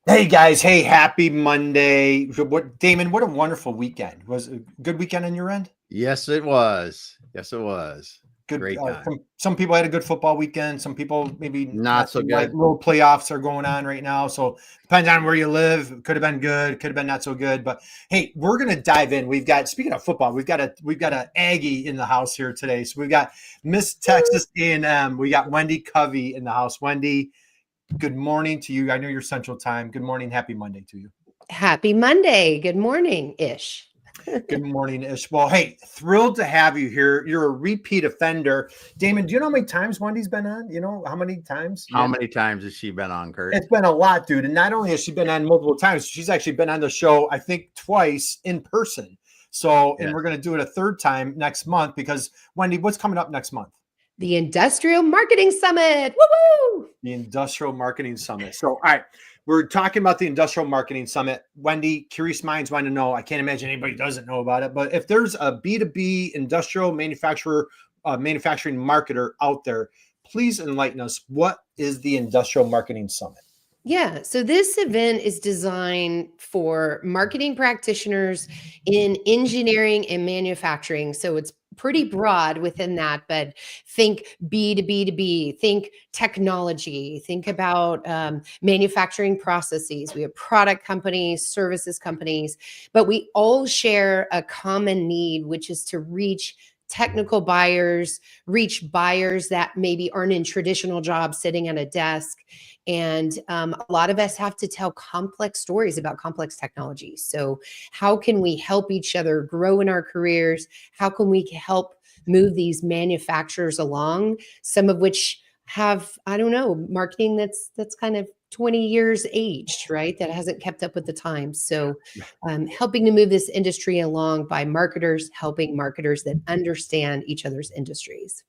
Hey guys, hey, happy Monday. Damon, what a wonderful weekend. Was it a good weekend on your end? Yes, it was. Yes, it was. Good. Great time. Some people had a good football weekend. Some people maybe not Not so so like good. little playoffs are going on right now. So depends on where you live. Could have been good, could have been not so good. But hey, we're gonna dive in. We've got speaking of football, we've got a Aggie in the house here today. So we've got Miss Texas A&M. We got Wendy Covey in the house. Wendy, good morning to you. I know you're Central Time. Good morning. Happy Monday to you. Happy Monday. Good morning-ish. Good morning, Ish. Well, hey, thrilled to have you here. You're a repeat offender. Damon, do you know how many times Wendy's been on? You know how many times? How many times has she been on, Kurt? It's been a lot, dude. And not only has she been on multiple times, she's actually been on the show, I think, twice in person. So, and we're going to do it a third time next month because, Wendy, what's coming up next month? The Industrial Marketing Summit. Woo-woo! The Industrial Marketing Summit. So, all right, we're talking about the Industrial Marketing Summit. Wendy, curious minds want to know. I can't imagine anybody doesn't know about it, but if there's a B2B industrial manufacturer, manufacturing marketer out there, please enlighten us. What is the Industrial Marketing Summit? Yeah, so this event is designed for marketing practitioners in engineering and manufacturing. So it's pretty broad within that, but think B2B2B, think technology, think about manufacturing processes. We have product companies, services companies, but we all share a common need, which is to reach technical buyers, reach buyers that maybe aren't in traditional jobs sitting at a desk. And a lot of us have to tell complex stories about complex technology. So how can we help each other grow in our careers? How can we help move these manufacturers along? Some of which have, I don't know, marketing that's kind of 20 years aged, right? That hasn't kept up with the times. So helping to move this industry along by marketers, helping marketers that understand each other's industries.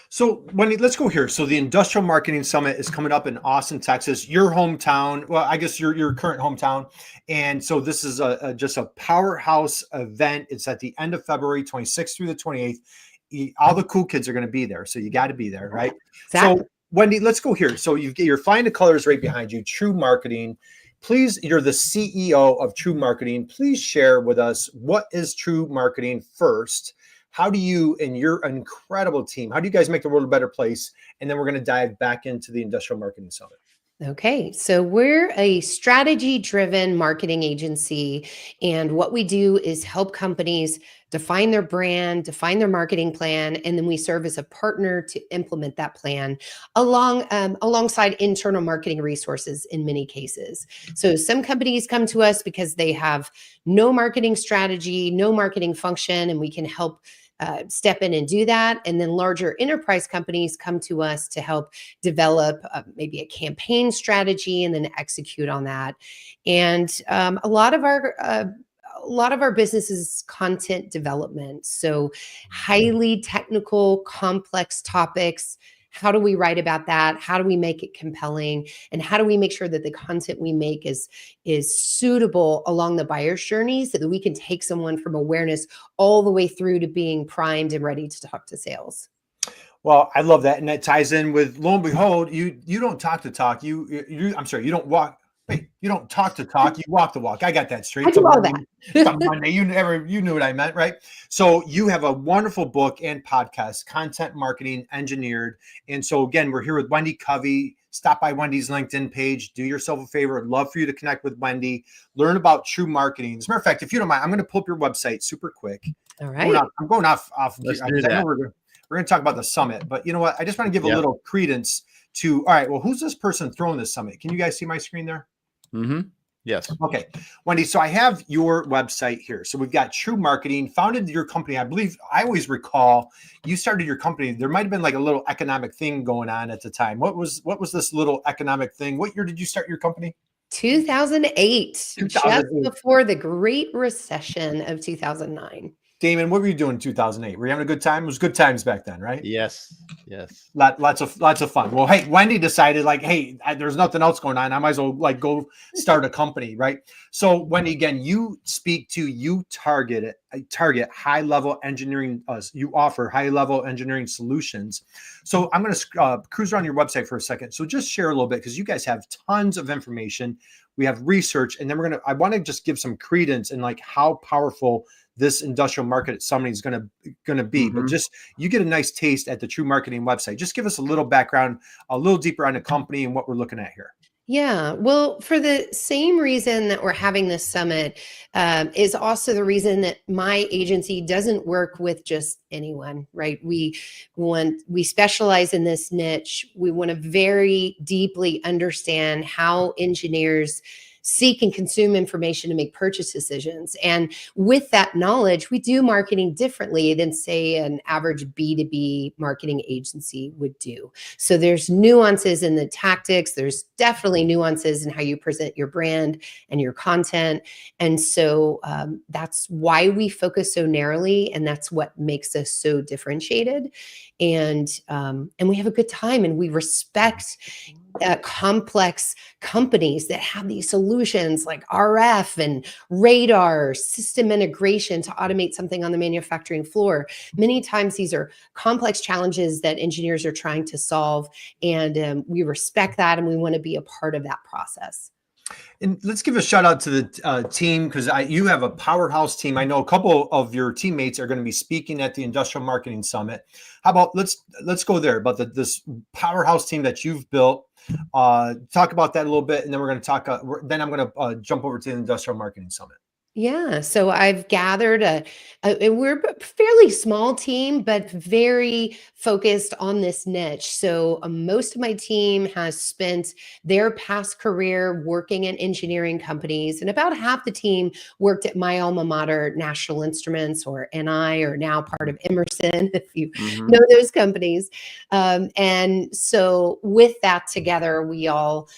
So, Wendy, let's go here. So, the Industrial Marketing Summit is coming up in Austin, Texas, your hometown. Well, I guess your current hometown. And so, this is just a powerhouse event. It's at the end of February, 26th through the 28th. All the cool kids are going to be there, so you got to be there, right? Exactly. So, Wendy, let's go here. So, you're flying the colors right behind you. TREW Marketing. Please, you're the CEO of TREW Marketing. Please share with us what is TREW Marketing first. How do you and your incredible team, how do you guys make the world a better place? And then we're going to dive back into the Industrial Marketing Summit. Okay, so we're a strategy-driven marketing agency, and what we do is help companies define their brand, define their marketing plan, and then we serve as a partner to implement that plan alongside internal marketing resources in many cases. So some companies come to us because they have no marketing strategy, no marketing function, and we can help step in and do that. And then larger enterprise companies come to us to help develop maybe a campaign strategy and then execute on that. And a lot of our business is content development. So highly technical, complex topics. How do we write about that? How do we make it compelling? And how do we make sure that the content we make is suitable along the buyer's journey so that we can take someone from awareness all the way through to being primed and ready to talk to sales? Well, I love that. And that ties in with, lo and behold, you don't talk to talk. I'm sorry, you don't walk. Wait, you don't talk to talk, you walk the walk. I got that straight. I do all that. It's a Monday. You knew what I meant, right? So you have a wonderful book and podcast, Content Marketing Engineered. And so again, we're here with Wendy Covey. Stop by Wendy's LinkedIn page. Do yourself a favor. I'd love for you to connect with Wendy. Learn about TREW Marketing. As a matter of fact, if you don't mind, I'm going to pull up your website super quick. All right. I'm going off. Let's I do know that. we're going to talk about the summit, but you know what? I just want to give a little credence to, all right, well, who's this person throwing this summit? Can you guys see my screen there? Mm-hmm. Yes. Okay, Wendy, so I have your website here. So we've got TREW Marketing, founded your company. I believe, I always recall you started your company. There might've been like a little economic thing going on at the time. What was this little economic thing? What year did you start your company? 2008, just before the Great Recession of 2009. Damon, what were you doing in 2008? Were you having a good time? It was good times back then, right? Yes. Yes. Lots of fun. Well, hey, Wendy decided like, hey, there's nothing else going on. I might as well like go start a company, right? So Wendy, again, you target high level engineering. You offer high level engineering solutions. So I'm going to cruise around your website for a second. So just share a little bit because you guys have tons of information. We have research, and then I want to just give some credence in like how powerful this industrial market summit is going to be. But just you get a nice taste at the TREW Marketing website. Just give us a little background, a little deeper on the company and what we're looking at here. Yeah, well, for the same reason that we're having this summit is also the reason that my agency doesn't work with just anyone, right? We specialize in this niche. We want to very deeply understand how engineers seek and consume information to make purchase decisions. And with that knowledge, we do marketing differently than, say, an average B2B marketing agency would do. So there's nuances in the tactics. There's definitely nuances in how you present your brand and your content. And so that's why we focus so narrowly, and that's what makes us so differentiated. And we have a good time, and we respect complex companies that have these solutions like RF and radar, system integration to automate something on the manufacturing floor. Many times these are complex challenges that engineers are trying to solve, and we respect that, and we want to be a part of that process. And let's give a shout out to the team, because you have a powerhouse team. I know a couple of your teammates are going to be speaking at the Industrial Marketing Summit. How about let's go there about this powerhouse team that you've built. Talk about that a little bit, and then we're going to talk. Then I'm going to jump over to the Industrial Marketing Summit. Yeah, so I've gathered we're a fairly small team, but very focused on this niche. So most of my team has spent their past career working in engineering companies, and about half the team worked at my alma mater, National Instruments, or NI, or now part of Emerson, if you know those companies. And so with that together, we all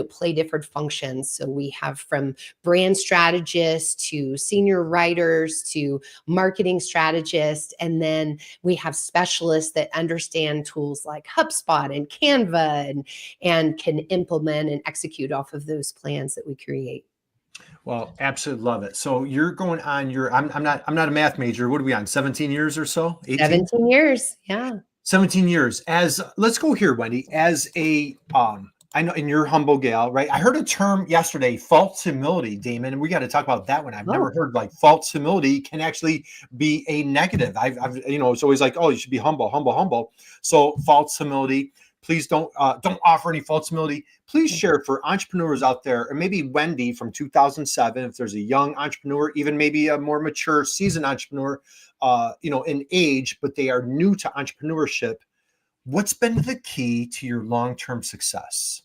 play different functions. So we have from brand strategists to senior writers to marketing strategists. And then we have specialists that understand tools like HubSpot and Canva and can implement and execute off of those plans that we create. Well, absolutely love it. So you're going on I'm not a math major. What are we on? 17 years or so? 18? 17 years. Yeah. 17 years. Let's go here, Wendy, as a, I know, in your humble gal, right? I heard a term yesterday, false humility, Damon, and we got to talk about that one. I've never heard like false humility can actually be a negative. I've it's always like, oh, you should be humble. So false humility, please don't offer any false humility. Please share for entrepreneurs out there, or maybe Wendy from 2007, if there's a young entrepreneur, even maybe a more mature, seasoned entrepreneur, in age, but they are new to entrepreneurship. What's been the key to your long-term success?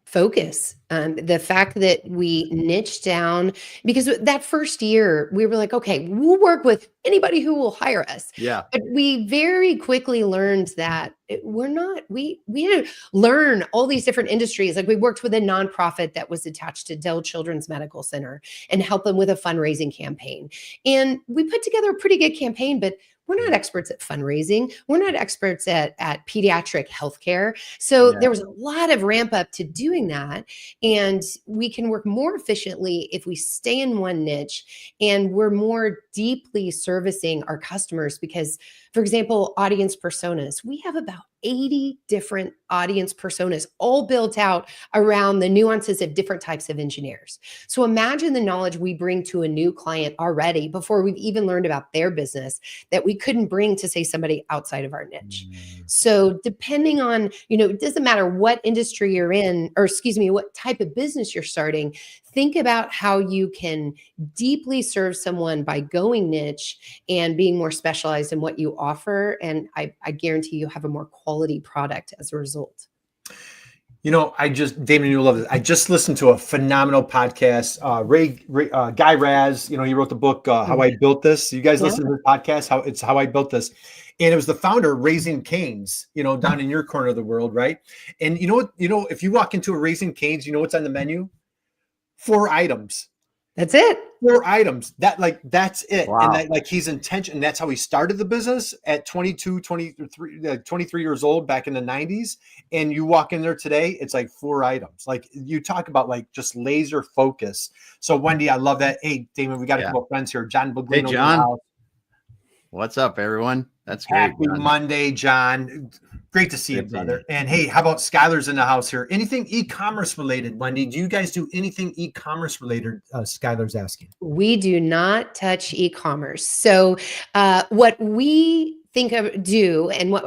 Focus. The fact that we niche down, because that first year we were like, okay, we'll work with anybody who will hire us. Yeah. But we very quickly learned that we had to learn all these different industries. Like we worked with a nonprofit that was attached to Dell Children's Medical Center and helped them with a fundraising campaign. And we put together a pretty good campaign, but we're not experts at fundraising. We're not experts at pediatric healthcare. So there was a lot of ramp up to doing that. And we can work more efficiently if we stay in one niche and we're more deeply servicing our customers. Because, for example, audience personas, we have about 80 different audience personas, all built out around the nuances of different types of engineers. So imagine the knowledge we bring to a new client already before we've even learned about their business that we couldn't bring to, say, somebody outside of our niche. So depending on, it doesn't matter what industry you're in, or excuse me, what type of business you're starting, think about how you can deeply serve someone by going niche and being more specialized in what you offer. And I guarantee you have a more quality product as a result. Damon, you'll love this. I just listened to a phenomenal podcast. Guy Raz, he wrote the book, How I Built This. You guys listen to the podcast, How I Built This. And it was the founder of Raising Cane's, down in your corner of the world, right? And if you walk into a Raising Cane's, what's on the menu? 4 items. That's it. 4 items. That's it. Wow. And that, like, he's intention. That's how he started the business at 22, 23, 23 years old back in the 90s. And you walk in there today, it's like 4 items. Like, you talk about like just laser focus. So Wendy, I love that. Hey, Damon, we got a Yeah. couple of friends here. John Buglino. Hey, in the John. house. What's up, everyone? That's great. Happy John. Monday, John. Great to see you, Good seeing brother. you. And hey, how about Skylar's in the house here? Anything e-commerce related, Wendy? Do you guys do anything e-commerce related? Skylar's asking. We do not touch e-commerce. So what we think of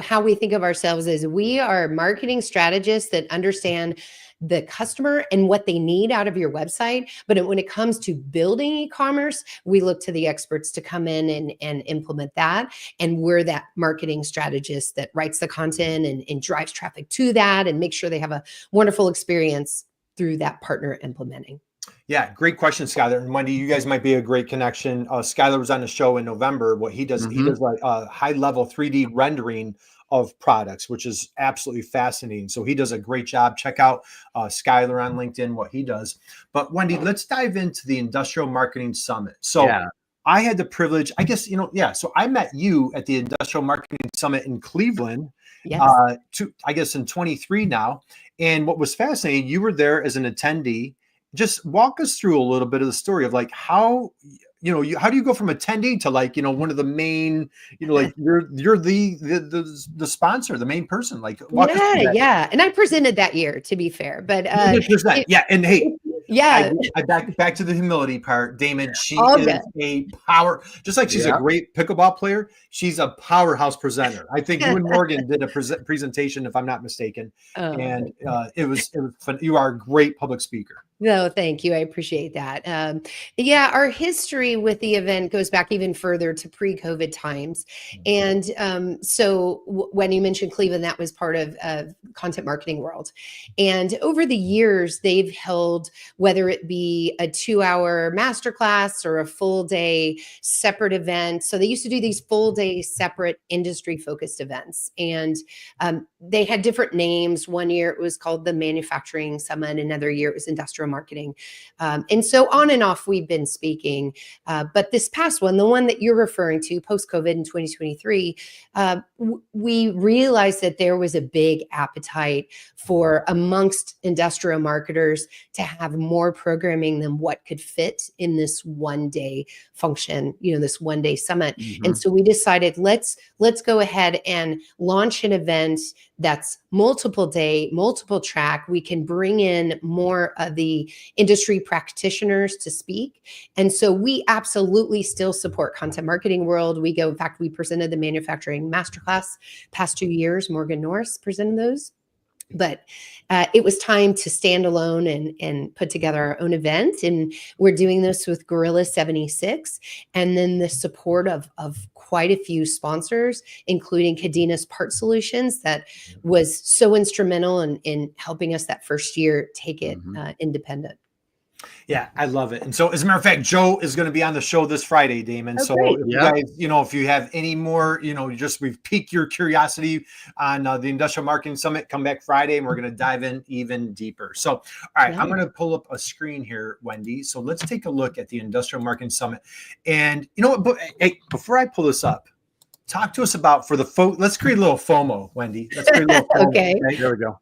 how we think of ourselves is we are marketing strategists that understand the customer and what they need out of your website. But when it comes to building e-commerce, we look to the experts to come in and implement that. And we're that marketing strategist that writes the content and drives traffic to that and make sure they have a wonderful experience through that partner implementing. Yeah, great question, Skylar. And Wendy, you guys might be a great connection. Skylar was on the show in November. What he does, he does like high level 3D rendering of products, which is absolutely fascinating. So he does a great job. Check out Skylar on LinkedIn, what he does. But Wendy, let's dive into the Industrial Marketing Summit. So I had the privilege, I guess, so I met you at the Industrial Marketing Summit in Cleveland, I guess in 23 now. And what was fascinating, you were there as an attendee. Just walk us through a little bit of the story of like how do you go from attendee to like, one of the main, like you're the sponsor, the main person, like walk us through that. Yeah. And I presented that year, to be fair, but and hey, yeah, I back to the humility part. Damon, she is a power, just like she's a great pickleball player. She's a powerhouse presenter. I think you and Morgan did a presentation, if I'm not mistaken, and it was fun. You are a great public speaker. No, thank you. I appreciate that. Our history with the event goes back even further to pre-COVID times. And so when you mentioned Cleveland, that was part of content marketing world. And over the years, they've held, whether it be a 2-hour masterclass or a full day separate event. So they used to do these full day separate industry focused events. And they had different names. One year it was called the Manufacturing Summit. Another year it was Industrial Marketing. And so on and off we've been speaking. But this past one, the one that you're referring to, post-COVID in 2023, we realized that there was a big appetite for amongst industrial marketers to have more programming than what could fit in this one day function, this one day summit. And so we decided, let's go ahead and launch an event that's multiple day, multiple track. We can bring in more of the industry practitioners to speak. And so we absolutely still support content marketing world. In fact, we presented the manufacturing masterclass past 2 years. Morgan Norris presented those. But it was time to stand alone and put together our own event. And we're doing this with Gorilla 76. And then the support of quite a few sponsors, including Cadena's Part Solutions, that was so instrumental in helping us that first year take it independent. Yeah, I love it. And so, as a matter of fact, Joe is going to be on the show this Friday, Damon. Oh, so great. if you guys, if you have any more, we've piqued your curiosity on the Industrial Marketing Summit, come back Friday and we're going to dive in even deeper. So, all right, I'm going to pull up a screen here, Wendy. So let's take a look at the Industrial Marketing Summit. And you know what, hey, before I pull this up, talk to us about let's create a little FOMO, Wendy. Let's create a little FOMO. Okay. There we go.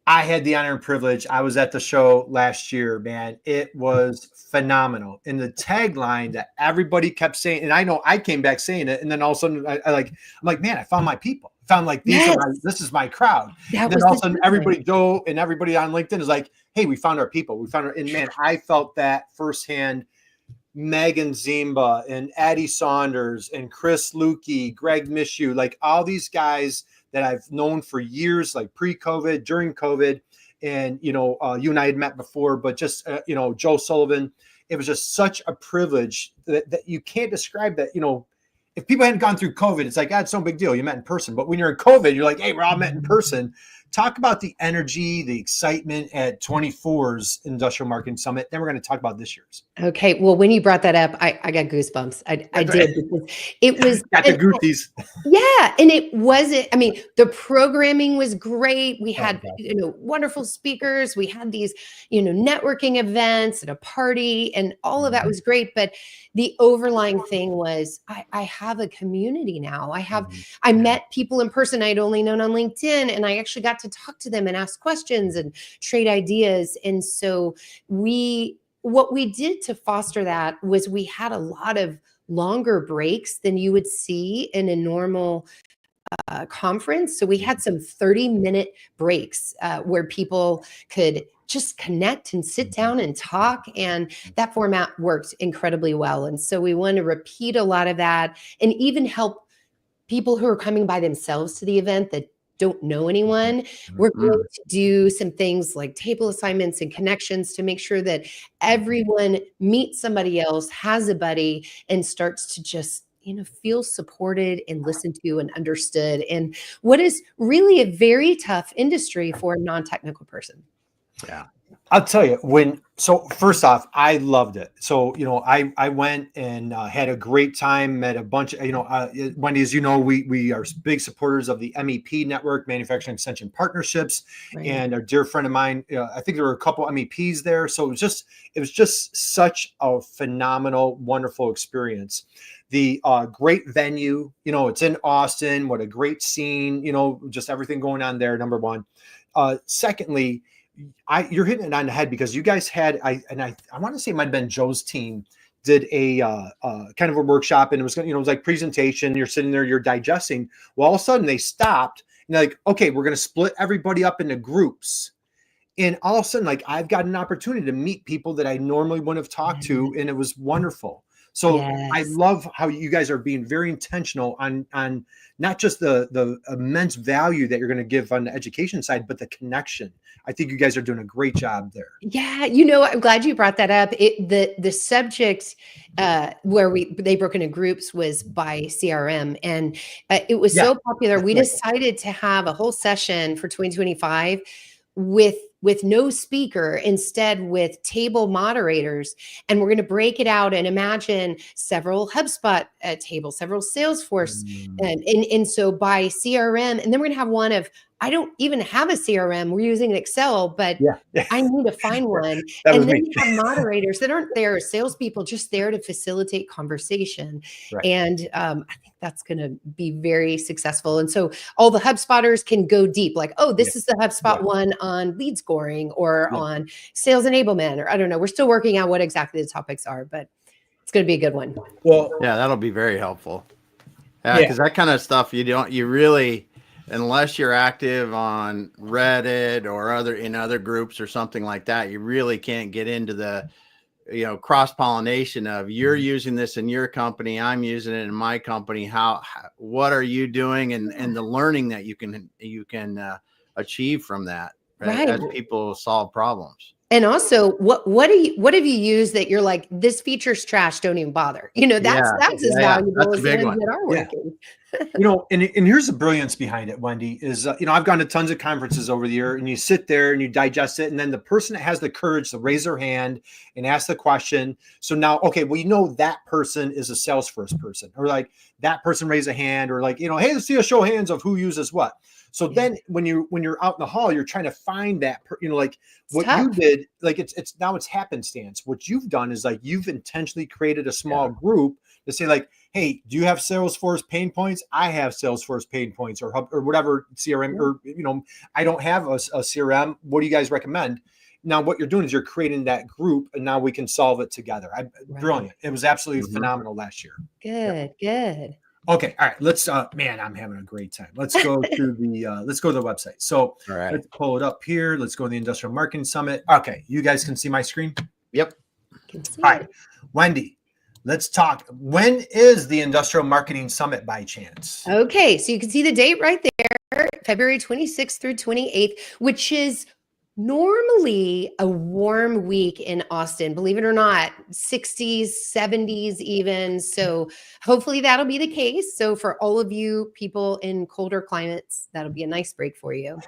I had the honor and privilege. I was at the show last year, man. It was phenomenal. And the tagline that everybody kept saying, and I know I came back saying it, and then all of a sudden I'm like, man, I found my people. I found like this is my crowd. And then all of a sudden everybody, Joe and everybody on LinkedIn is like, hey, we found our people. And man, I felt that firsthand. Megan Zimba and Addie Saunders and Chris Lukey, Greg Mishu, like all these guys that I've known for years, like pre-COVID, during COVID, and you and I had met before, but just Joe Sullivan. It was just such a privilege that you can't describe that. If people hadn't gone through COVID, it's like, it's no big deal. You met in person. But when you're in COVID, you're like, hey, we're all met in person. talk about the energy, the excitement at 24's Industrial Marketing Summit. Then we're going to talk about this year's. Okay. Well, when you brought that up, I got goosebumps. I did, because it was Got the goofies. yeah, and it wasn't, I mean, the programming was great. We had, Fantastic. wonderful speakers. We had these, networking events and a party, and all of that was great. But the overlying thing was I have a community now. I met people in person I'd only known on LinkedIn, and I actually got to talk to them and ask questions and trade ideas. And so what we did to foster that was we had a lot of longer breaks than you would see in a normal conference. So we had some 30-minute breaks where people could just connect and sit down and talk. And that format worked incredibly well. And so we want to repeat a lot of that, and even help people who are coming by themselves to the event that don't know anyone. We're going to do some things like table assignments and connections to make sure that everyone meets somebody else, has a buddy, and starts to just feel supported and listened to and understood in what is really a very tough industry for a non-technical person. Yeah. I'll tell you, so first off, I loved it. So, I went and had a great time, met a bunch of, Wendy, as you know, we are big supporters of the MEP network, Manufacturing Extension Partnerships. Right. And a dear friend of mine, I think there were a couple MEPs there. So it was just such a phenomenal, wonderful experience. The great venue, it's in Austin. What a great scene, just everything going on there. Number one. Secondly, you're hitting it on the head, because you guys had, I want to say it might have been Joe's team did a kind of a workshop, and it was, it was like presentation. You're sitting there, you're digesting. Well, all of a sudden they stopped and they're like, okay, we're going to split everybody up into groups. And all of a sudden, like, I've got an opportunity to meet people that I normally wouldn't have talked to. And it was wonderful. So I love how you guys are being very intentional on not just the immense value that you're going to give on the education side, but the connection. I think you guys are doing a great job there. Yeah, I'm glad you brought that up. The subject where they broke into groups was by CRM, and it was so popular. We decided to have a whole session for 2025 with no speaker, instead with table moderators. And we're going to break it out and imagine several HubSpot tables, several Salesforce. And so by CRM, and then we're going to have one of, I don't even have a CRM. We're using Excel, but I need to find one. And then you have moderators that aren't there as salespeople, just there to facilitate conversation. And I think that's going to be very successful. And so all the HubSpotters can go deep, like, oh, this is the HubSpot one on lead scoring or on sales enablement, or I don't know. We're still working out what exactly the topics are, but it's going to be a good one. Well, yeah, that'll be very helpful. Yeah, because that kind of stuff, you really, unless you're active on Reddit or other groups or something like that, you really can't get into the, cross-pollination of you're using this in your company, I'm using it in my company. What are you doing? And the learning that you can achieve from that, right? As people solve problems. And also, what have you used that you're like, this feature's trash, don't even bother? That's as valuable as the ones that are working. And here's the brilliance behind it, Wendy, is, I've gone to tons of conferences over the year, and you sit there and you digest it. And then the person that has the courage to raise their hand and ask the question. So now, okay, well, that person is a Salesforce person, or like that person raised a hand, or like, hey, let's see a show of hands of who uses what. So then when you're out in the hall, you're trying to find that, like what you did, like it's now it's happenstance. What you've done is like, you've intentionally created a small group to say like, hey, do you have Salesforce pain points? I have Salesforce pain points, or whatever CRM, or, I don't have a CRM. What do you guys recommend? Now, what you're doing is you're creating that group, and now we can solve it together. Brilliant. It was absolutely phenomenal last year. Good. Okay. All right. Let's, man, I'm having a great time. Let's go to the website. So let's pull it up here. Let's go to the Industrial Marketing Summit. Okay. You guys can see my screen. Yep. Can see All right. Wendy, let's talk. When is the Industrial Marketing Summit by chance? Okay. So you can see the date right there, February 26th through 28th, which is normally a warm week in Austin, believe it or not, 60s, 70s even. So hopefully that'll be the case. So for all of you people in colder climates, that'll be a nice break for you.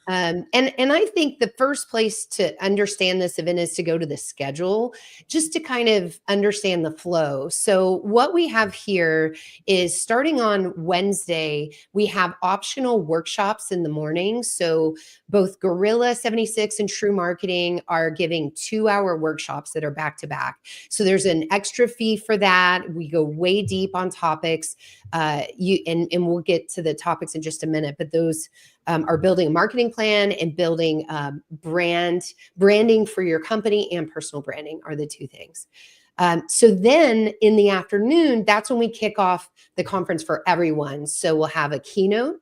And I think the first place to understand this event is to go to the schedule, just to kind of understand the flow. So what we have here is starting on Wednesday, we have optional workshops in the morning. So both Gorilla 76 and TREW Marketing are giving 2-hour workshops that are back to back. So there's an extra fee for that. We go way deep on topics. And we'll get to the topics in just a minute, but those are building a marketing plan and building branding for your company, and personal branding are the two things. So then in the afternoon, that's when we kick off the conference for everyone. So we'll have a keynote,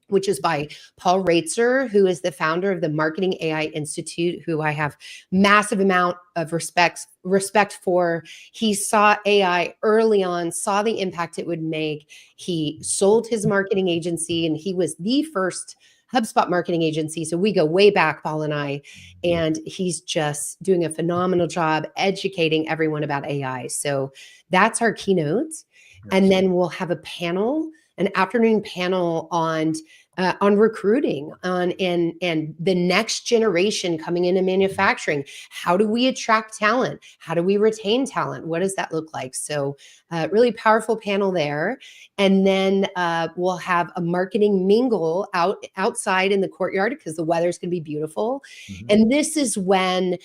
which is by Paul Raitzer, who is the founder of the Marketing AI Institute, who I have massive amount of respect for. He saw AI early on, saw the impact it would make. He sold his marketing agency, and he was the first HubSpot marketing agency. So we go way back, Paul and I, and he's just doing a phenomenal job educating everyone about AI. So that's our keynote. And then we'll have a panel, an afternoon panel on recruiting, and the next generation coming into manufacturing. How do we attract talent? How do we retain talent? What does that look like? So really powerful panel there. And then we'll have a marketing mingle outside in the courtyard, because the weather's going to be beautiful. Mm-hmm. And this is when,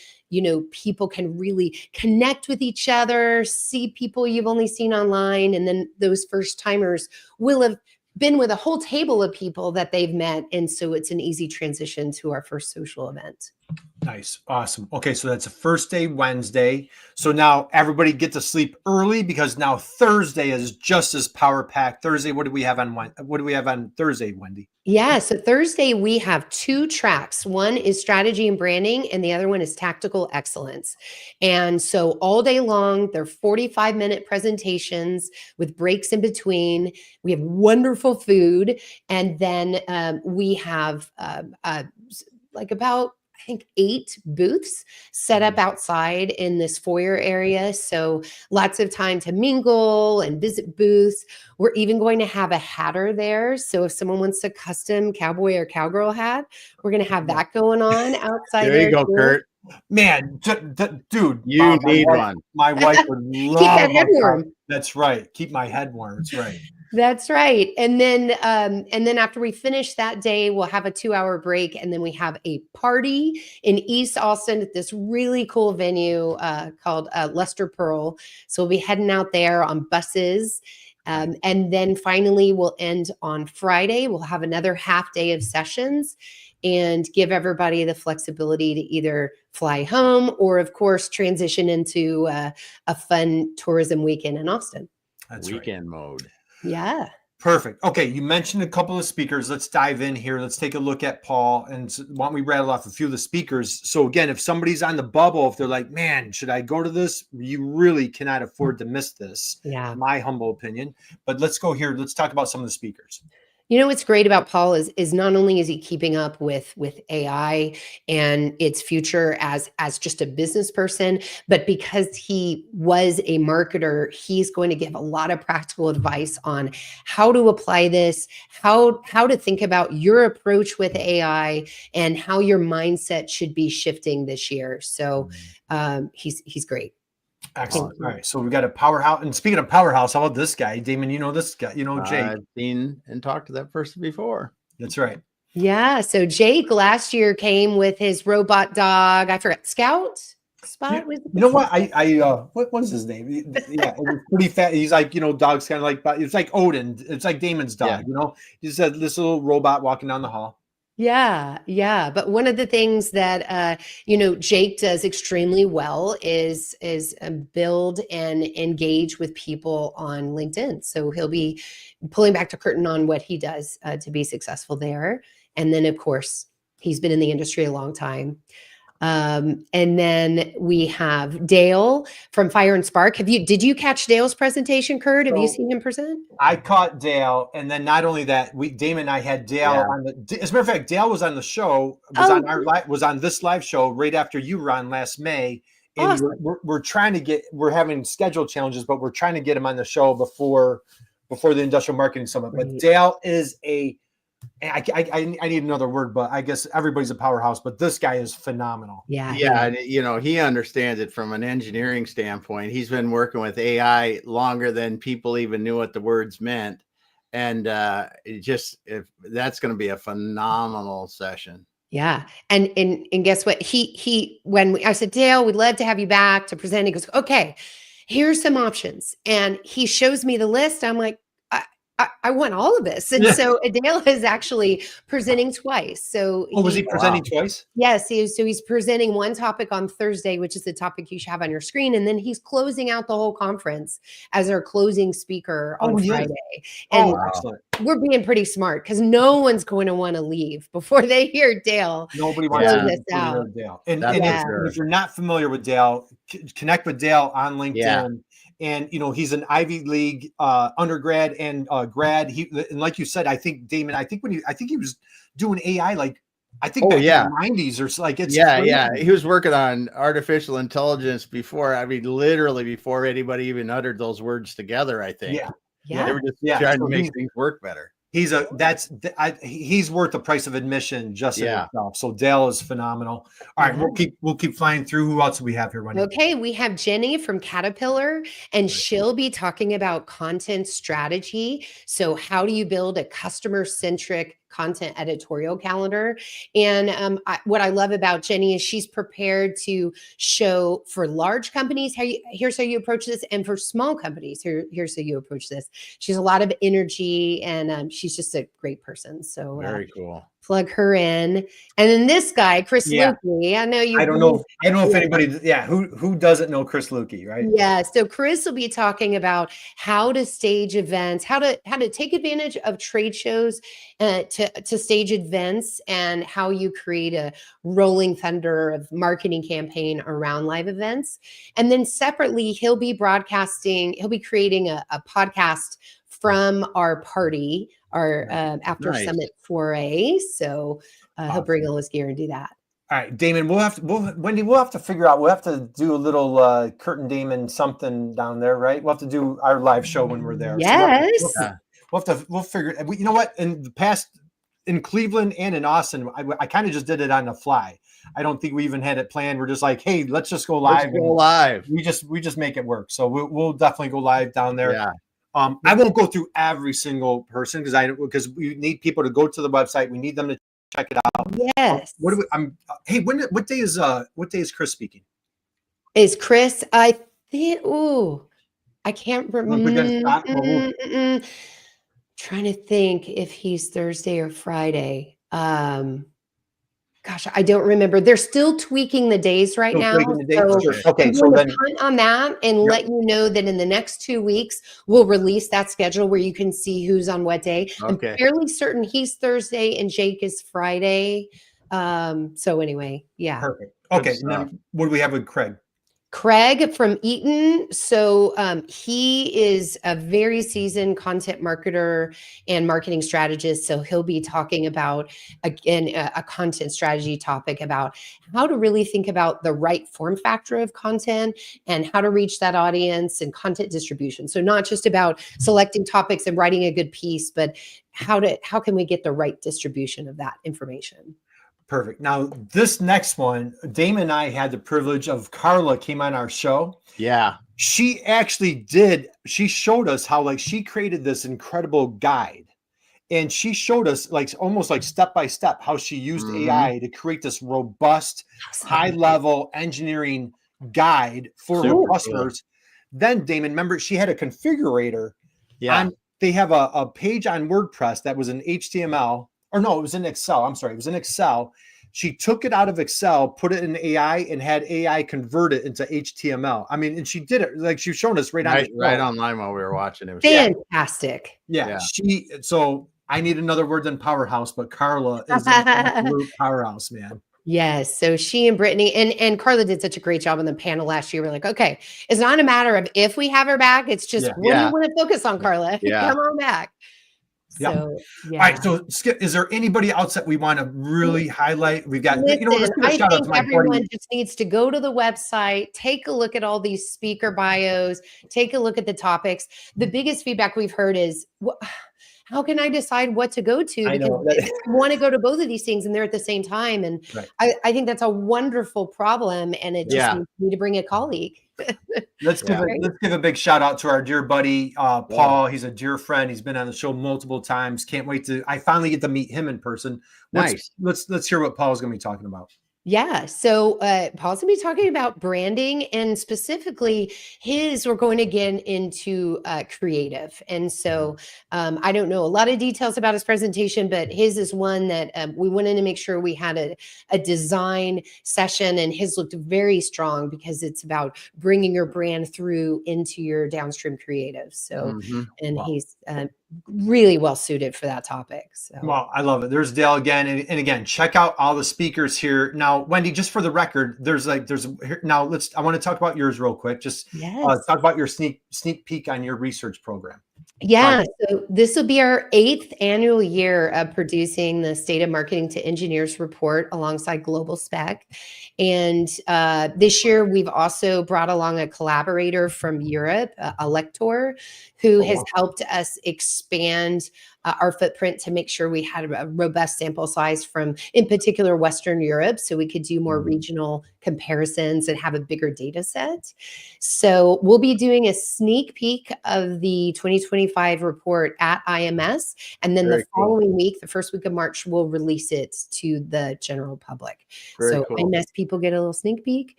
people can really connect with each other, see people you've only seen online. And then those first timers will have been with a whole table of people that they've met. And so it's an easy transition to our first social event. Nice. Awesome. Okay. So that's the first day, Wednesday. So now everybody get to sleep early, because now Thursday is just as power packed. Thursday, what do we have on Thursday, Wendy? Yeah. So Thursday, we have 2 tracks. One is strategy and branding, and the other one is tactical excellence. And so all day long, they're 45-minute presentations with breaks in between. We have wonderful food. And then we have about, I think, 8 booths set up outside in this foyer area. So lots of time to mingle and visit booths. We're even going to have a hatter there. So if someone wants a custom cowboy or cowgirl hat, we're going to have that going on outside there. There you go, too. Kurt. Man, dude, you need one. My wife would love Keep that head warm. That's right. Keep my head warm. That's right. That's right. And then after we finish that day, we'll have a 2-hour break, and then we have a party in East Austin at this really cool venue called Lester Pearl. So we'll be heading out there on buses. And then finally, we'll end on Friday. We'll have another half day of sessions and give everybody the flexibility to either fly home or, of course, transition into a fun tourism weekend in Austin. That's weekend mode. Yeah. Perfect. Okay. You mentioned a couple of speakers. Let's dive in here. Let's take a look at Paul, and why don't we rattle off a few of the speakers? So again, if somebody's on the bubble, if they're like, man, should I go to this? You really cannot afford to miss this. Yeah. My humble opinion. But let's go here. Let's talk about some of the speakers. What's great about Paul is not only is he keeping up with AI and its future as just a business person, but because he was a marketer, he's going to give a lot of practical advice on how to apply this, how to think about your approach with AI, and how your mindset should be shifting this year. So he's great. Excellent. All right. So we've got a powerhouse. And speaking of powerhouse, how about this guy? Damon, this guy, Jake. I've seen and talked to that person before. That's right. Yeah. So Jake last year came with his robot dog. I forgot, Scout? Spot? You know what? What was his name? Yeah, it was pretty fat. He's like, dogs kind of like, it's like Odin. It's like Damon's dog, He said this little robot walking down the hall. Yeah. But one of the things that, Jake does extremely well is build and engage with people on LinkedIn. So he'll be pulling back the curtain on what he does to be successful there. And then, of course, he's been in the industry a long time. And then we have Dale from Fire and Spark. Did you catch Dale's presentation, Kurt? Have you seen him present? I caught Dale, and then not only that, Damon and I had Dale on as a matter of fact, Dale was on the show, was on this live show right after you were on last May. And awesome. we're having schedule challenges, but we're trying to get him on the show before the Industrial Marketing Summit. Right. But Dale is a I need another word, but I guess everybody's a powerhouse, but this guy is phenomenal. Yeah. Yeah, and he understands it from an engineering standpoint. He's been working with AI longer than people even knew what the words meant, and if that's going to be a phenomenal session. Yeah. And guess what? I said, Dale, we'd love to have you back to present. He goes, okay, here's some options. And he shows me the list. I'm like, I want all of this. And so Dale is actually presenting twice. So was he presenting twice? Yes. He's presenting one topic on Thursday, which is the topic you should have on your screen. And then he's closing out the whole conference as our closing speaker on Friday. And excellent. we're being pretty smart because no one's going to want to leave before they hear Dale. Nobody wants to this out. Dale. And if you're not familiar with Dale, connect with Dale on LinkedIn. Yeah. And he's an Ivy League undergrad and grad. And like you said, I think Damon. I think he was doing AI back in the 90s or so. Like it's crazy. He was working on artificial intelligence before. I mean, literally before anybody even uttered those words together. I think. Yeah. They were just trying to make things work better. He's worth the price of admission just in himself. So Dale is phenomenal. All right, we'll keep flying through. Who else do we have here, Wendy? Okay, we have Jenny from Caterpillar, and she'll be talking about content strategy. So how do you build a customer-centric content editorial calendar? And what I love about Jenny is she's prepared to show for large companies, here's how you approach this, and for small companies, here's how you approach this. She's a lot of energy, and she's just a great person. So very cool. Plug her in. And then this guy, Chris Lukey. I know you. I don't know if anybody. Yeah, who doesn't know Chris Lukey, right? Yeah. So Chris will be talking about how to stage events, how to take advantage of trade shows to stage events, and how you create a rolling thunder of marketing campaign around live events. And then separately, he'll be creating a podcast from our party, our after summit foray. So he'll bring all his gear and do that. All right, Damon, Wendy, we'll have to figure out, we'll have to do a little Kurt and Damon something down there, right? We'll have to do our live show when we're there. Yes. So we'll figure it. You know what? In the past, in Cleveland and in Austin, I kind of just did it on the fly. I don't think we even had it planned. We're just like, hey, let's just go live. We just make it work. So we'll definitely go live down there. Yeah. I won't go through every single person because we need people to go to the website. We need them to check it out. Yes. What day is Chris speaking? Is Chris? I think. Ooh, I can't remember. Trying to think if he's Thursday or Friday. Gosh, I don't remember. They're still tweaking the days right now. Okay, so then punt on that and let you know that in the next 2 weeks we'll release that schedule where you can see who's on what day. Okay. I'm fairly certain he's Thursday and Jake is Friday. So anyway, yeah. Perfect. Okay. Then what do we have with Craig? Craig from Eaton. So he is a very seasoned content marketer and marketing strategist. So he'll be talking about, again, a content strategy topic about how to really think about the right form factor of content and how to reach that audience and content distribution. So not just about selecting topics and writing a good piece, but how can we get the right distribution of that information? Perfect. Now, this next one, Damon and I had the privilege of Carla came on our show. Yeah. She showed us how she created this incredible guide. And she showed us almost step by step how she used AI to create this robust, high level engineering guide for her customers. Then Damon, remember, she had a configurator. Yeah. They have a page on WordPress that was in HTML. Or no, it was in Excel. I'm sorry. It was in Excel. She took it out of Excel, put it in AI, and had AI convert it into HTML. I mean, and she did it she was showing us right online while we were watching. It was fantastic. Yeah. So I need another word than powerhouse, but Carla is an absolute powerhouse, man. Yes. So she and Brittany and Carla did such a great job on the panel last year. We're like, okay, it's not a matter of if we have her back. It's just what do you want to focus on, Carla? Yeah. Come on back. So, all right. So, Skip, is there anybody else that we want to really highlight? We've got, I think everyone just needs to go to the website, take a look at all these speaker bios, take a look at the topics. The biggest feedback we've heard is, how can I decide what to go to? I Because know I that. want to go to both of these things and they're at the same time. And Right. I think that's a wonderful problem. And it just Yeah. needs me to bring a colleague. Let's Yeah. give a big shout out to our dear buddy Yeah. Paul. He's a dear friend. He's been on the show multiple times. Can't wait to. I finally get to meet him in person. Nice. Let's hear what Paul's going to be talking about. Yeah. So Paul's going to be talking about branding and specifically we're going to get into creative. And so I don't know a lot of details about his presentation, but his is one that we wanted to make sure we had a design session, and his looked very strong because it's about bringing your brand through into your downstream creative. So, and Wow. he's really well suited for that topic. So. Well, I love it. There's Dale again, and again, check out all the speakers here. Now, Wendy, just for the record, now I want to talk about yours real quick. Just Yes. talk about your sneak peek on your research program. Yeah, so this will be our 8th annual year of producing the State of Marketing to Engineers report alongside Global Spec. And this year, we've also brought along a collaborator from Europe, a lector, who has helped us expand our footprint to make sure we had a robust sample size from, in particular, Western Europe, so we could do more regional comparisons and have a bigger data set. So we'll be doing a sneak peek of the 2025 report at IMS, and then the following week, the first week of March, we'll release it to the general public. So IMS people get a little sneak peek.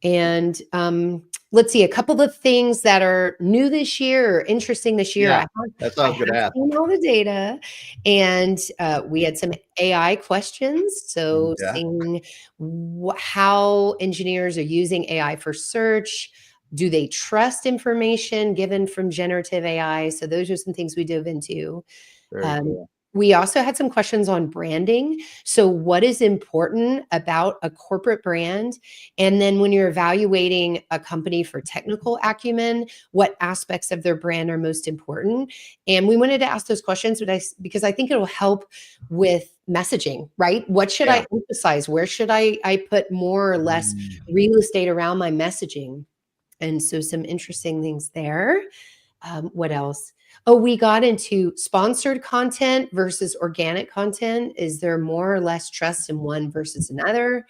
And let's see, a couple of things that are new this year or interesting this year. Yeah, that's all good. I have seen all the data, and we had some AI questions. So seeing how engineers are using AI for search. Do they trust information given from generative AI? So those are some things we dove into. Cool. We also had some questions on branding. So what is important about a corporate brand? And then when you're evaluating a company for technical acumen, what aspects of their brand are most important? And we wanted to ask those questions because I think it'll help with messaging, right? What should I emphasize? Where should I put more or less real estate around my messaging? And so some interesting things there. What else? Oh, we got into sponsored content versus organic content. Is there more or less trust in one versus another?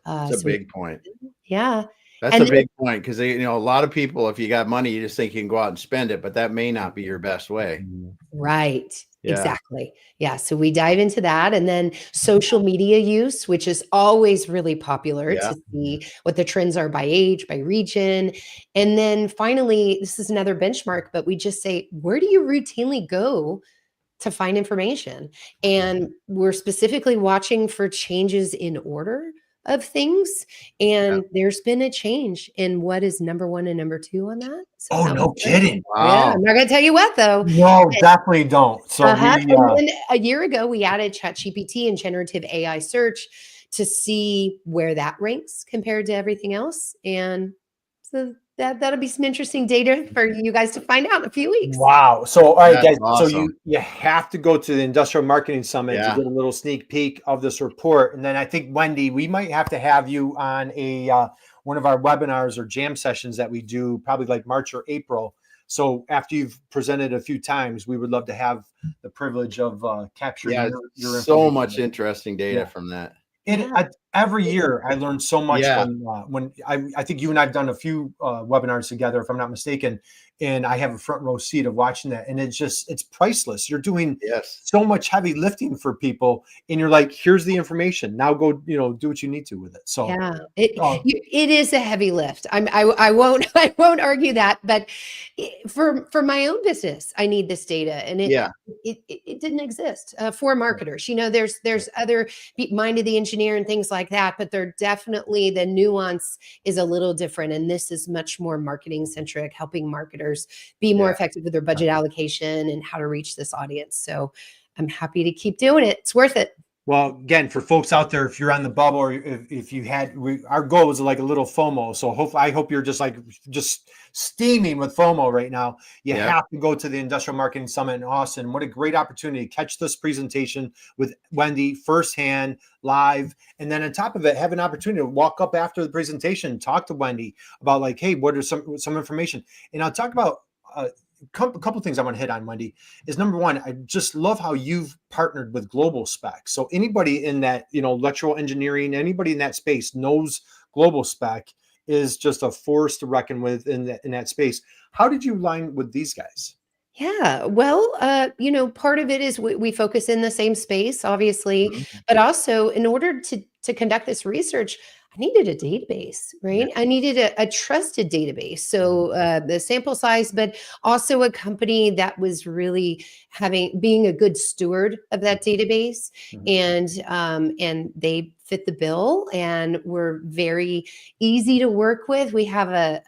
That's a big point. Yeah. That's a big point because, a lot of people, if you got money, you just think you can go out and spend it, but that may not be your best way. Right. Yeah. Exactly. Yeah. So we dive into that. And then social media use, which is always really popular to see what the trends are by age, by region. And then finally, this is another benchmark, but we just say, where do you routinely go to find information? And we're specifically watching for changes in order of things. And there's been a change in what is number 1 and number 2 on that. So no kidding. Wow. Yeah, I'm not going to tell you what, though. No, definitely don't. So and then a year ago, we added ChatGPT and generative AI search to see where that ranks compared to everything else. And so that'll be some interesting data for you guys to find out in a few weeks. Wow. So, all right, guys. Awesome. So you have to go to the Industrial Marketing Summit to get a little sneak peek of this report. And then I think, Wendy, we might have to have you on one of our webinars or jam sessions that we do probably like March or April. So after you've presented a few times, we would love to have the privilege of capturing your so much interesting data from that. Every year I learn so much when I think you and I've done a few webinars together, if I'm not mistaken, and I have a front row seat of watching that, and it's priceless. You're doing so much heavy lifting for people, and you're like, here's the information. Now go, do what you need to with it. So it is a heavy lift. I won't argue that, but for my own business, I need this data, and it didn't exist for marketers. There's other mind of the engineer and things like that, but they're definitely, the nuance is a little different, and this is much more marketing centric, helping marketers be more effective with their budget allocation and how to reach this audience. So I'm happy to keep doing it. It's worth it. Well, again, for folks out there, if you're on the bubble, or if you our goal is like a little FOMO. So I hope you're just steaming with FOMO right now. You have to go to the Industrial Marketing Summit in Austin. What a great opportunity to catch this presentation with Wendy firsthand, live. And then on top of it, have an opportunity to walk up after the presentation, talk to Wendy about like, hey, what are some information? And I'll talk about couple things I want to hit on, Wendy, is number one, I just love how you've partnered with Global Spec. So anybody in that, electrical engineering, anybody in that space knows Global Spec is just a force to reckon with in that space. How did you line with these guys? Yeah, well, part of it is we focus in the same space, obviously, Mhm. but also in order to conduct this research, I needed a database, Yeah. right? I needed a trusted database. So the sample size, but also a company that was really being a good steward of that database, Mhm. and they fit the bill and were very easy to work with. We have a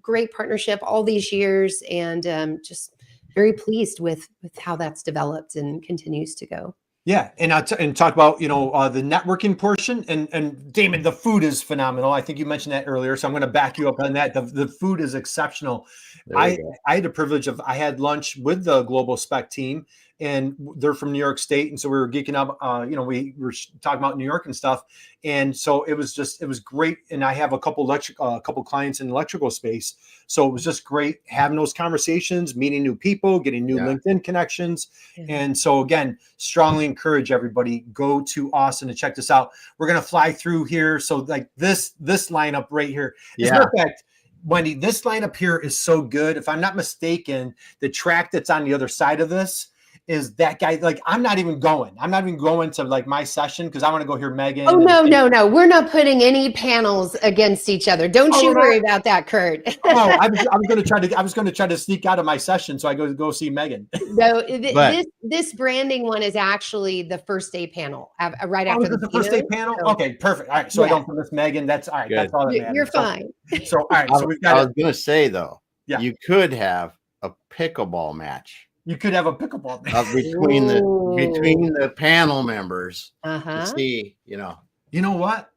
great partnership all these years, and just very pleased with how that's developed and continues to go. Yeah, and talk about the networking portion, and Damon, the food is phenomenal. I think you mentioned that earlier, so I'm going to back you up on that. The food is exceptional. There you I go. I had the privilege of I had lunch with the Global Spec team, and they're from New York State, and so we were geeking up. We were talking about New York and stuff, and so it was great. And I have a couple clients in the electrical space, so it was just great having those conversations, meeting new people, getting new Yeah. LinkedIn connections. Yeah. And so again, strongly encourage everybody, go to Austin to check this out. We're gonna fly through here. So like this lineup right here. As a matter of fact, Wendy, this lineup here is so good. If I'm not mistaken, the track that's on the other side of this is that guy. Like I'm not even going to like my session because I want to go hear Megan. Oh, no. We're not putting any panels against each other. Don't Oh, you we're worry not? about that, Kurt. Oh, I was going to try to sneak out of my session so I go see Megan. No, But this branding one is actually the first day panel right Oh, after is the this the first day keynote. panel? So, Okay, perfect. All right, so I yeah, don't miss Megan. That's all right. That's good. all that you're matters. fine. So all right, so we've I got was it. gonna say though, Yeah. you could have a pickleball match You could have a pickleball. between Ooh. the panel members to Uh-huh. see, You know what?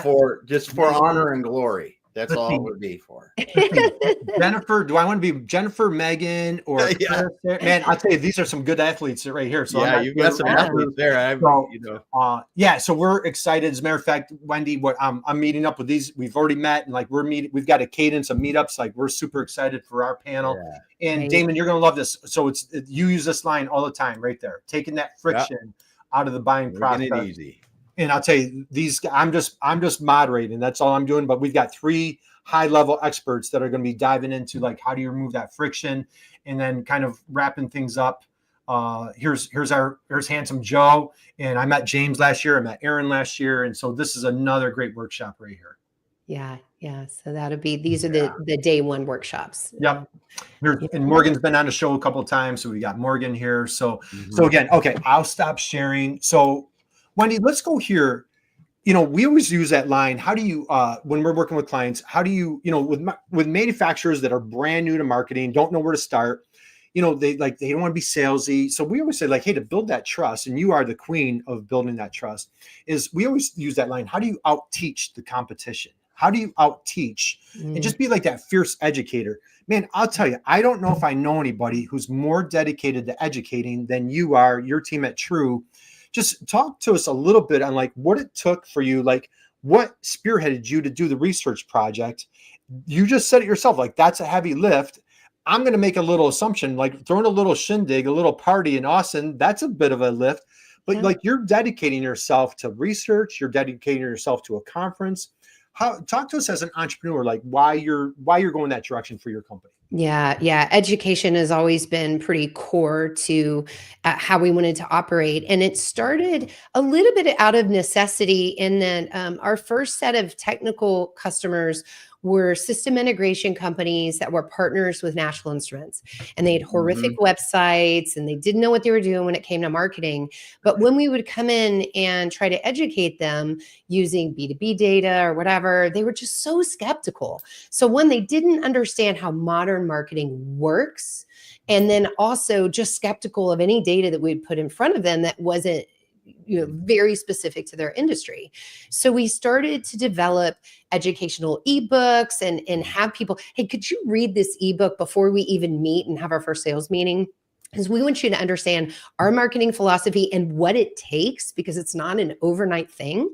for Yeah. honor and glory. That's Let's all see. it would be for. Let's see. Jennifer, do I want to be Jennifer, Megan, or Yeah. Chris? Man, I'll tell you, these are some good athletes right here. So I'm Yeah, not you've sure. got some athletes there. So, yeah, so we're excited. As a matter of fact, Wendy, what I'm meeting up with these. We've already met, and like we've got a cadence of meetups. Like we're super excited for our panel. Yeah. And Right. Damon, you're gonna love this. So you use this line all the time, right there, taking that friction out of the buying Making it process. easy. And I'll tell you, I'm just moderating. That's all I'm doing. But we've got 3 high-level experts that are going to be diving into like how do you remove that friction, and then kind of wrapping things up. Here's handsome Joe, and I met James last year. I met Aaron last year, and so this is another great workshop right here. Yeah. So these are the day one workshops. Yep. And Morgan's been on the show a couple of times, so we got Morgan here. So Mhm. again, okay, I'll stop sharing. So Wendy, let's go here. We always use that line. How do you, when we're working with clients, how do you, with manufacturers that are brand new to marketing, don't know where to start, they don't want to be salesy. So we always say like, hey, to build that trust, and you are the queen of building that trust, is we always use that line. How do you out teach the competition? How do you out teach and just be like that fierce educator? Man, I'll tell you, I don't know if I know anybody who's more dedicated to educating than you are, your team at TREW. Just talk to us a little bit on like what it took for you, like what spearheaded you to do the research project. You just said it yourself, like that's a heavy lift. I'm going to make a little assumption, like throwing a little shindig, a little party in Austin, that's a bit of a lift. But Yeah. like you're dedicating yourself to research, you're dedicating yourself to a conference. Talk to us as an entrepreneur, like why you're going that direction for your company. Yeah. Education has always been pretty core to how we wanted to operate. And it started a little bit out of necessity in that our first set of technical customers were system integration companies that were partners with National Instruments. And they had horrific websites and they didn't know what they were doing when it came to marketing. But when we would come in and try to educate them using B2B data or whatever, they were just so skeptical. So one, they didn't understand how modern marketing works. And then also just skeptical of any data that we'd put in front of them that wasn't very specific to their industry. So we started to develop educational ebooks and have people, hey, could you read this ebook before we even meet and have our first sales meeting? is we want you to understand our marketing philosophy and what it takes, because it's not an overnight thing.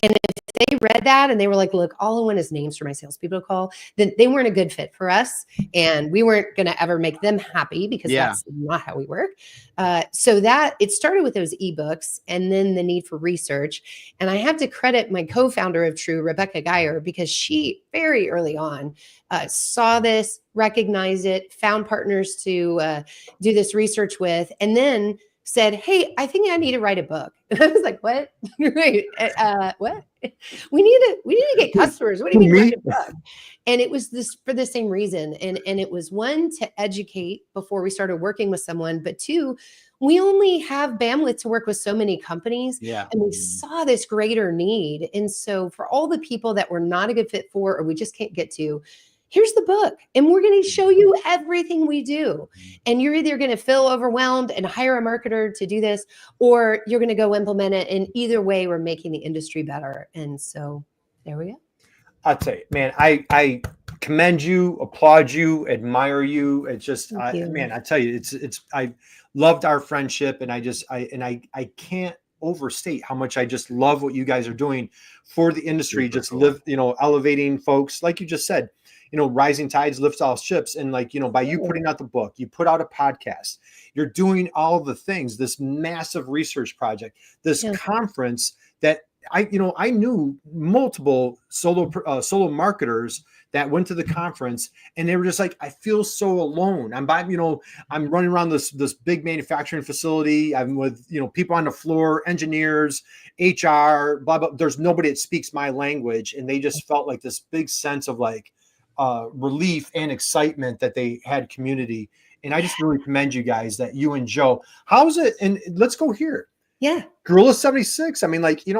And if they read that and they were like, look, all I want is names for my salespeople to call, then they weren't a good fit for us. And we weren't going to ever make them happy, because that's not how we work. So that it started with those ebooks and then the need for research. And I have to credit my co-founder of TREW, Rebecca Geyer, because she very early on saw this, recognized it, found partners to do this research with, and then said, hey, I think I need to write a book. And I was like, what? Wait, what? We need to get customers. What do you mean write a book? And it was this for the same reason. And it was, one, to educate before we started working with someone, but two, we only have bandwidth to work with so many companies. Yeah. And we saw this greater need. And so for all the people that we're not a good fit for, or we just can't get to, here's the book, and we're going to show you everything we do. And you're either going to feel overwhelmed and hire a marketer to do this, or you're going to go implement it. And either way, we're making the industry better. And so there we go. I'll tell you, man, I commend you, applaud you, admire you. It's just, man, I tell you, I loved our friendship, and I can't overstate how much I just love what you guys are doing for the industry. Super just cool. live, elevating folks, like you just said, rising tides lift all ships. And like, by you putting out the book, you put out a podcast, you're doing all the things, this massive research project, this conference that I knew multiple solo marketers that went to the conference, and they were just like, I feel so alone. I'm running around this big manufacturing facility. I'm with, people on the floor, engineers, HR, blah, blah. There's nobody that speaks my language. And they just felt like this big sense of like relief and excitement that they had community. And I just really commend you guys, that you and Joe. How's it? And let's go here. Yeah. Gorilla 76. I mean, like, he's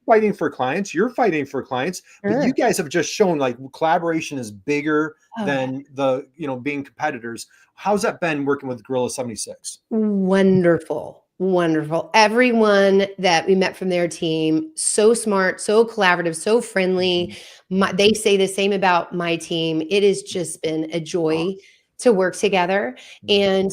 fighting for clients. You're fighting for clients. But you guys have just shown like collaboration is bigger than the, being competitors. How's that been working with Gorilla 76? Wonderful. Wonderful. Everyone that we met from their team, so smart, so collaborative, so friendly. They say the same about my team. It has just been a joy to work together. And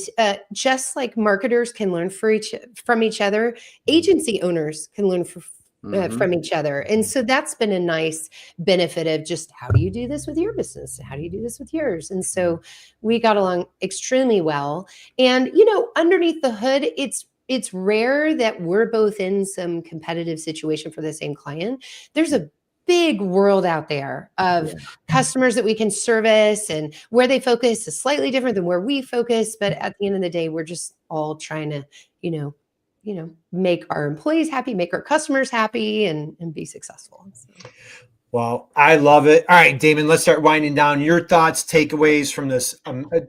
just like marketers can learn from each other, agency owners can learn from each other. And so that's been a nice benefit of just, how do you do this with your business? How do you do this with yours? And so we got along extremely well. And, underneath the hood, it's rare that we're both in some competitive situation for the same client. There's a big world out there of customers that we can service, and where they focus is slightly different than where we focus. But at the end of the day, we're just all trying to, make our employees happy, make our customers happy, and be successful. So. Well, I love it. All right, Damon, let's start winding down. Your thoughts, takeaways from this.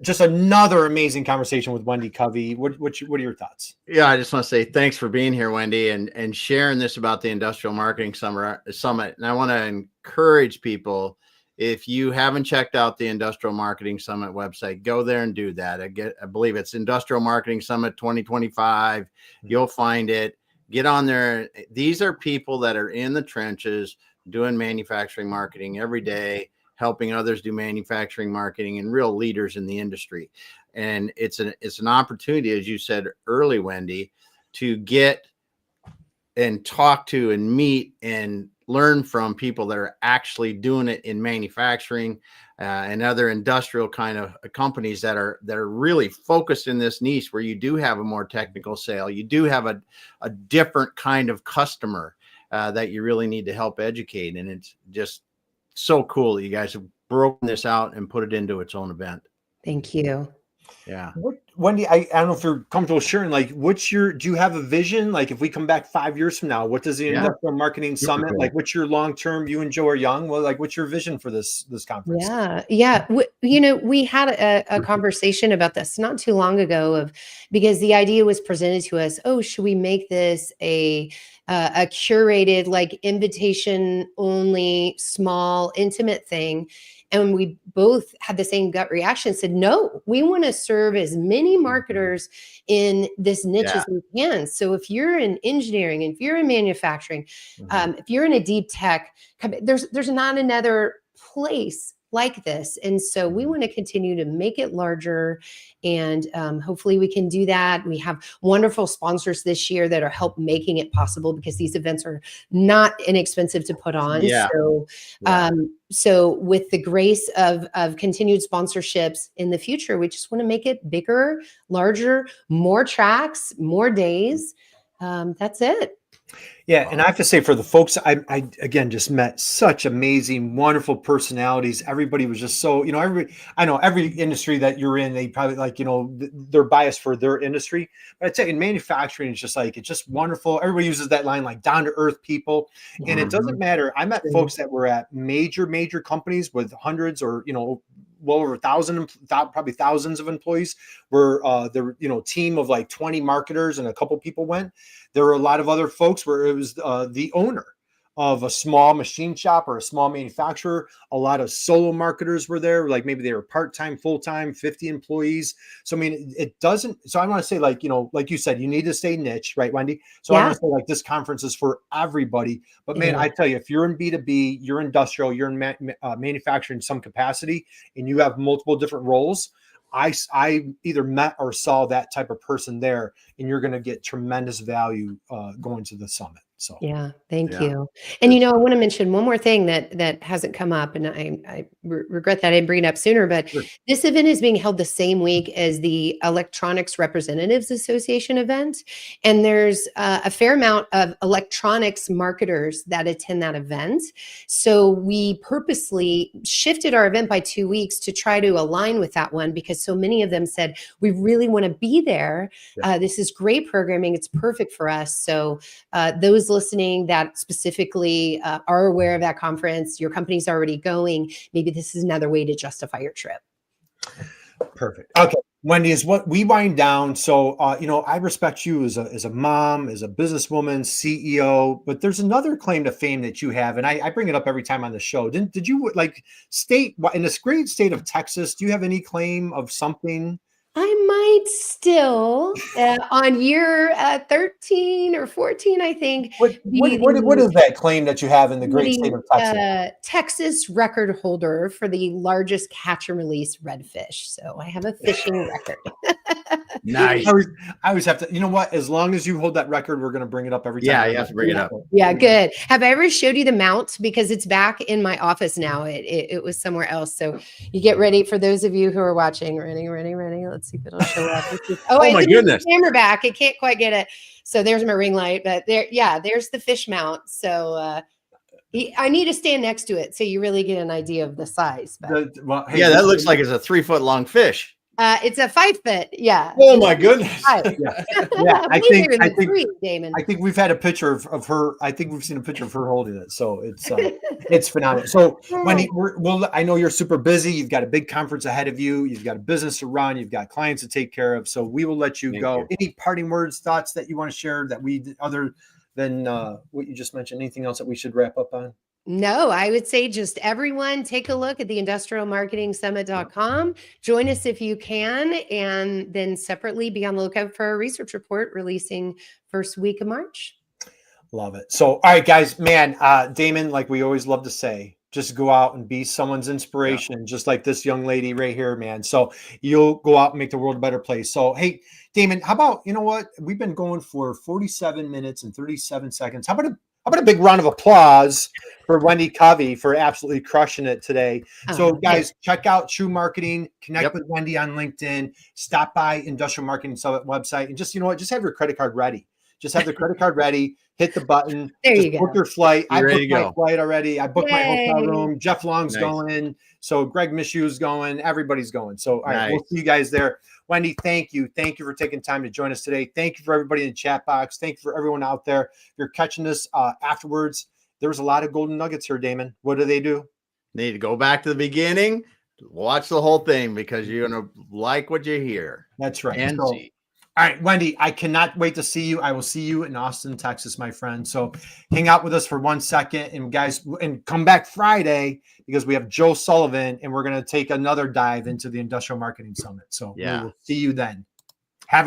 Just another amazing conversation with Wendy Covey. What are your thoughts? Yeah, I just want to say thanks for being here, Wendy, and sharing this about the Industrial Marketing Summit. And I want to encourage people, if you haven't checked out the Industrial Marketing Summit website, go there and do that. I believe it's Industrial Marketing Summit 2025. You'll find it. Get on there. These are people that are in the trenches doing manufacturing marketing every day, helping others do manufacturing marketing, and real leaders in the industry. And it's an opportunity, as you said early, Wendy, to get and talk to and meet and learn from people that are actually doing it in manufacturing and other industrial kind of companies that are really focused in this niche, where you do have a more technical sale. You do have a different kind of customer that you really need to help educate. And it's just so cool that you guys have broken this out and put it into its own event. Thank you. Yeah. Wendy, I don't know if you're comfortable sharing, like, do you have a vision? Like, if we come back 5 years from now, what does the Industrial Marketing Summit, like, what's your long-term, you and Joe are young. Well, like, what's your vision for this conference? Yeah. We had a conversation about this not too long ago because the idea was presented to us, should we make this a curated, like, invitation only, small, intimate thing? And we both had the same gut reaction, said, no, we want to serve as many marketers in this niche as we can. So if you're in engineering, if you're in manufacturing, if you're in a deep tech, there's not another place like this. And so we want to continue to make it larger. And hopefully we can do that. We have wonderful sponsors this year that are help making it possible, because these events are not inexpensive to put on. Yeah. So, so with the grace of continued sponsorships in the future, we just want to make it bigger, larger, more tracks, more days. That's it. Yeah, and I have to say, for the folks, I again just met such amazing, wonderful personalities. Everybody was just so, I know every industry that you're in, they probably they're biased for their industry. But I'd say in manufacturing, it's just wonderful. Everybody uses that line, like down to earth people, and it doesn't matter. I met folks that were at major companies with hundreds or well over 1,000, probably thousands of employees. Were the team of like 20 marketers and a couple people went. There were a lot of other folks where it was the owner of a small machine shop or a small manufacturer. A lot of solo marketers were there, like maybe they were part-time, full-time, 50 employees. So, I mean, it doesn't, so I want to say, like you said, you need to stay niche, right, Wendy? So I want to say, like, this conference is for everybody. But man, I tell you, if you're in B2B, you're industrial, you're in manufacturing in some capacity, and you have multiple different roles, I either met or saw that type of person there, and you're going to get tremendous value going to the summit. So thank you. And I want to mention one more thing that hasn't come up, and I regret that I didn't bring it up sooner. But this event is being held the same week as the Electronics Representatives Association event, and there's a fair amount of electronics marketers that attend that event. So we purposely shifted our event by 2 weeks to try to align with that one, because so many of them said we really want to be there. This is great programming; it's perfect for us. So those listening that specifically are aware of that conference, your company's already going, maybe this is another way to justify your trip. Perfect. Okay, Wendy, is what we wind down. So, I respect you as a mom, as a businesswoman, CEO, but there's another claim to fame that you have, and I bring it up every time on the show. Did you state in this great state of Texas? Do you have any claim of something? I might still on year 13 or 14, I think. What is that claim that you have in the great state of Texas? Texas record holder for the largest catch and release redfish. So I have a fishing record. Nice. I always have to, you know what? As long as you hold that record, we're going to bring it up every time. Yeah, you have to bring it up. Yeah, good. Have I ever showed you the mount? Because it's back in my office now. It was somewhere else. So you get ready, for those of you who are watching. Ready. Let's see if it'll show up. Oh my goodness. The camera back. It can't quite get it. So there's my ring light. But there's the fish mount. So I need to stand next to it so you really get an idea of the size. But that looks like it's a 3 foot long fish. It's a 5 foot. Yeah. Oh my goodness. I think we've had a picture of her. I think we've seen a picture of her holding it. So it's phenomenal. So Wendy, I know you're super busy. You've got a big conference ahead of you. You've got a business to run. You've got clients to take care of. So we will let you go. Any parting words, thoughts that you want to share other than what you just mentioned? Anything else that we should wrap up on? No, I would say just everyone take a look at the industrialmarketingsummit.com. Join us if you can, and then separately be on the lookout for our research report releasing first week of March. Love it. So, all right, guys, man, Damon, like we always love to say, just go out and be someone's inspiration, just like this young lady right here, man. So you'll go out and make the world a better place. So, hey, Damon, how about, we've been going for 47 minutes and 37 seconds. How about a big round of applause for Wendy Covey for absolutely crushing it today. So guys, check out TREW Marketing, connect with Wendy on LinkedIn, stop by Industrial Marketing Summit website, and just have your credit card ready. Just have the credit card ready, hit the button, book your flight. I booked my flight already. I booked my hotel room. Jeff Long's going. So Greg Mishu's going. Everybody's going. So all right, we'll see you guys there. Wendy, thank you. Thank you for taking time to join us today. Thank you for everybody in the chat box. Thank you for everyone out there. If you're catching this afterwards, there was a lot of golden nuggets here, Damon. What do? Need to go back to the beginning, watch the whole thing, because you're going to like what you hear. That's right. And see. All right, Wendy, I cannot wait to see you. I will see you in Austin, Texas, my friend. So hang out with us for 1 second, and guys, and come back Friday, because we have Joe Sullivan, and we're going to take another dive into the Industrial Marketing Summit. So we will see you then.